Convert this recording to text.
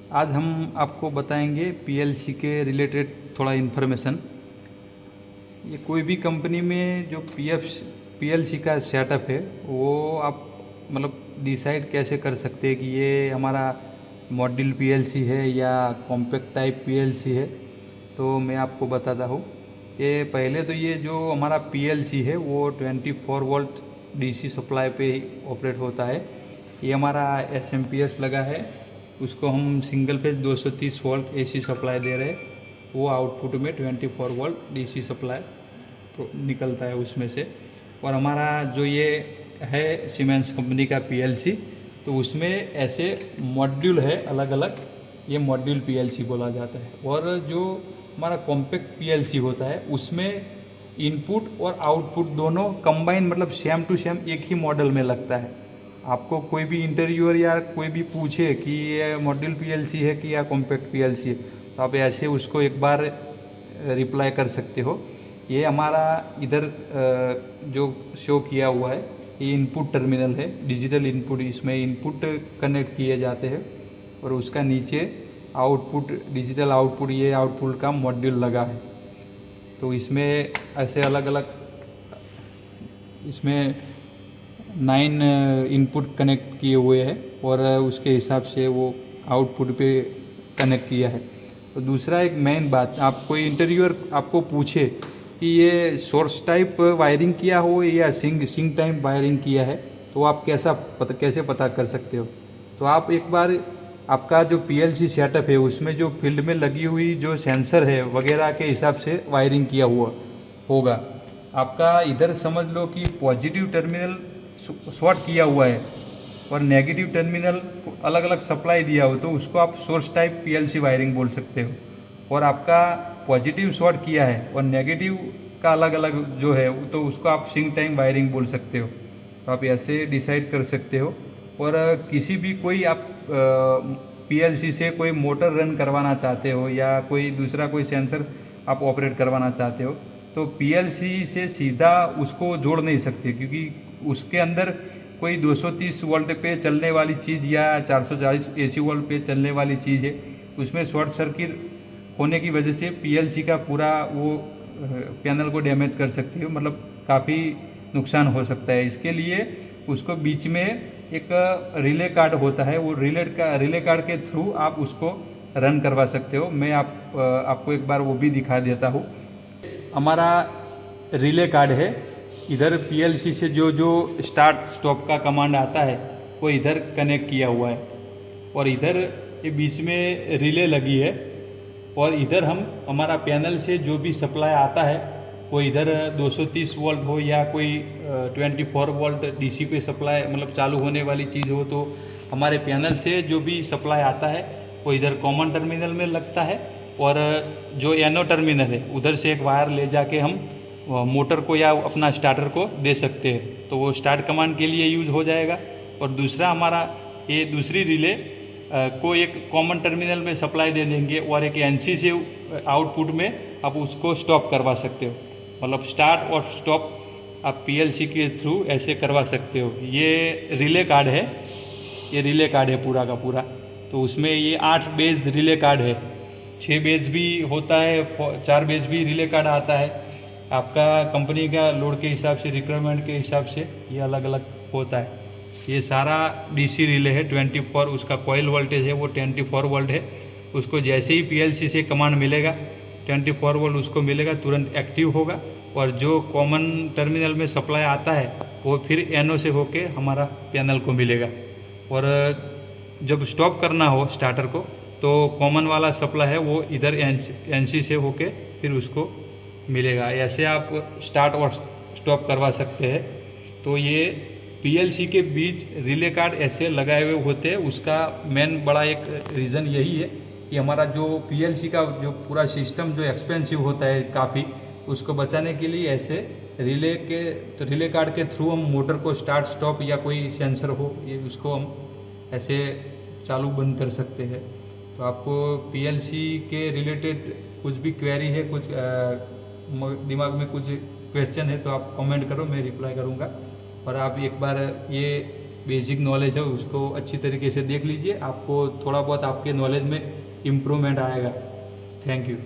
आज हम आपको बताएंगे पीएलसी के रिलेटेड थोड़ा इन्फॉर्मेशन। ये कोई भी कंपनी में जो पीएलसी का सेटअप है वो आप मतलब डिसाइड कैसे कर सकते हैं कि ये हमारा मॉड्यूल पीएलसी है या कॉम्पैक्ट टाइप पीएलसी है। तो मैं आपको बताता हूँ। ये पहले तो ये जो हमारा पीएलसी है वो 24 वोल्ट डीसी सप्लाई पे ही ऑपरेट होता है। ये हमारा एसएमपीएस लगा है, उसको हम single phase 230 volt AC supply दे रहे हैं। वो आउटपुट में 24 वोल्ट डीसी सप्लाई निकलता है उसमें से। और हमारा जो ये है सीमेंस कंपनी का पीएलसी, तो उसमें ऐसे मॉड्यूल है अलग अलग, ये मॉड्यूल पीएलसी बोला जाता है। और जो हमारा कॉम्पैक्ट पीएलसी होता है उसमें इनपुट और आउटपुट दोनों कंबाइन मतलब सेम टू सेम एक ही मॉडल में लगता है। आपको कोई भी इंटरव्यूअर या कोई भी पूछे कि ये मॉड्यूल पीएलसी है कि या कॉम्पैक्ट पीएलसी है, तो आप ऐसे उसको एक बार रिप्लाई कर सकते हो। ये हमारा इधर जो शो किया हुआ है ये इनपुट टर्मिनल है, डिजिटल इनपुट, इसमें इनपुट कनेक्ट किए जाते हैं। और उसका नीचे आउटपुट, डिजिटल आउटपुट, ये आउटपुट का मॉड्यूल लगा है। तो इसमें ऐसे अलग अलग, इसमें 9 इनपुट कनेक्ट किए हुए हैं और उसके हिसाब से वो आउटपुट पे कनेक्ट किया है। तो दूसरा एक मेन बात, आप कोई इंटरव्यूअर आपको पूछे कि ये सोर्स टाइप वायरिंग किया हो या सिंक टाइप वायरिंग किया है, तो आप कैसे पता कर सकते हो। तो आप एक बार आपका जो पीएलसी सेटअप है उसमें जो फील्ड में लगी हुई जो सेंसर है वगैरह के हिसाब से वायरिंग किया हुआ होगा। आपका इधर समझ लो कि पॉजिटिव टर्मिनल शॉर्ट किया हुआ है और नेगेटिव टर्मिनल अलग अलग सप्लाई दिया हो, तो उसको आप सोर्स टाइप पीएलसी वायरिंग बोल सकते हो। और आपका पॉजिटिव शॉर्ट किया है और नेगेटिव का अलग अलग जो है तो उसको आप सिंक टाइम वायरिंग बोल सकते हो। तो आप ऐसे डिसाइड कर सकते हो। और किसी भी कोई आप पीएलसी से कोई मोटर रन करवाना चाहते हो या कोई दूसरा कोई सेंसर आप ऑपरेट करवाना चाहते हो, तो पीएलसी से सीधा उसको जोड़ नहीं सकते, क्योंकि उसके अंदर कोई 230 वोल्ट पे चलने वाली चीज़ या 440 एसी वोल्ट पे चलने वाली चीज़ है। उसमें शॉर्ट सर्किट होने की वजह से पीएलसी का पूरा वो पैनल को डैमेज कर सकती है, मतलब काफ़ी नुकसान हो सकता है। इसके लिए उसको बीच में एक रिले कार्ड होता है, वो रिले कार्ड के थ्रू आप उसको रन करवा सकते हो। मैं आपको एक बार वो भी दिखा देता हूँ। हमारा रिले कार्ड है, इधर पीएलसी से जो जो स्टार्ट स्टॉप का कमांड आता है वो इधर कनेक्ट किया हुआ है। और इधर ये बीच में रिले लगी है और इधर हम हमारा पैनल से जो भी सप्लाई आता है वो इधर 230 वोल्ट हो या कोई 24 वोल्ट डीसी पे सप्लाई मतलब चालू होने वाली चीज़ हो, तो हमारे पैनल से जो भी सप्लाई आता है वो इधर कॉमन टर्मिनल में लगता है। और जो एनो टर्मिनल है उधर से एक वायर ले जाके हम मोटर को या अपना स्टार्टर को दे सकते हैं, तो वो स्टार्ट कमांड के लिए यूज़ हो जाएगा। और दूसरा हमारा ये दूसरी रिले को एक कॉमन टर्मिनल में सप्लाई दे देंगे और एक एनसी से आउटपुट में आप उसको स्टॉप करवा सकते हो, मतलब स्टार्ट और स्टॉप आप पीएलसी के थ्रू ऐसे करवा सकते हो। ये रिले कार्ड है, ये रिले कार्ड है पूरा का पूरा। तो उसमें ये 8 बेस रिले कार्ड है, 6 बेस भी होता है, 4 बेस भी रिले कार्ड आता है। आपका कंपनी का लोड के हिसाब से, रिक्वायरमेंट के हिसाब से ये अलग अलग होता है। ये सारा डीसी रिले है 24, उसका कॉइल वोल्टेज है वो 24 वोल्ट है। उसको जैसे ही पीएलसी से कमांड मिलेगा 24 वोल्ट उसको मिलेगा, तुरंत एक्टिव होगा। और जो कॉमन टर्मिनल में सप्लाई आता है वो फिर एनओ से होके हमारा पैनल को मिलेगा। और जब स्टॉप करना हो स्टार्टर को तो कॉमन वाला सप्लाई है वो इधर एनसी से होके फिर उसको मिलेगा। ऐसे आप स्टार्ट और स्टॉप करवा सकते हैं। तो ये पीएलसी के बीच रिले कार्ड ऐसे लगाए हुए होते हैं। उसका मेन बड़ा एक रीज़न यही है कि हमारा जो पीएलसी का जो पूरा सिस्टम जो एक्सपेंसिव होता है काफ़ी, उसको बचाने के लिए ऐसे रिले कार्ड के थ्रू हम मोटर को स्टार्ट स्टॉप या कोई सेंसर हो ये उसको हम ऐसे चालू बंद कर सकते हैं। तो आपको पीएलसी के रिलेटेड कुछ भी क्वेरी है, कुछ दिमाग में कुछ क्वेश्चन है तो आप कमेंट करो, मैं रिप्लाई करूँगा। और आप एक बार ये बेसिक नॉलेज है उसको अच्छी तरीके से देख लीजिए, आपको थोड़ा बहुत आपके नॉलेज में इम्प्रूवमेंट आएगा। Thank you.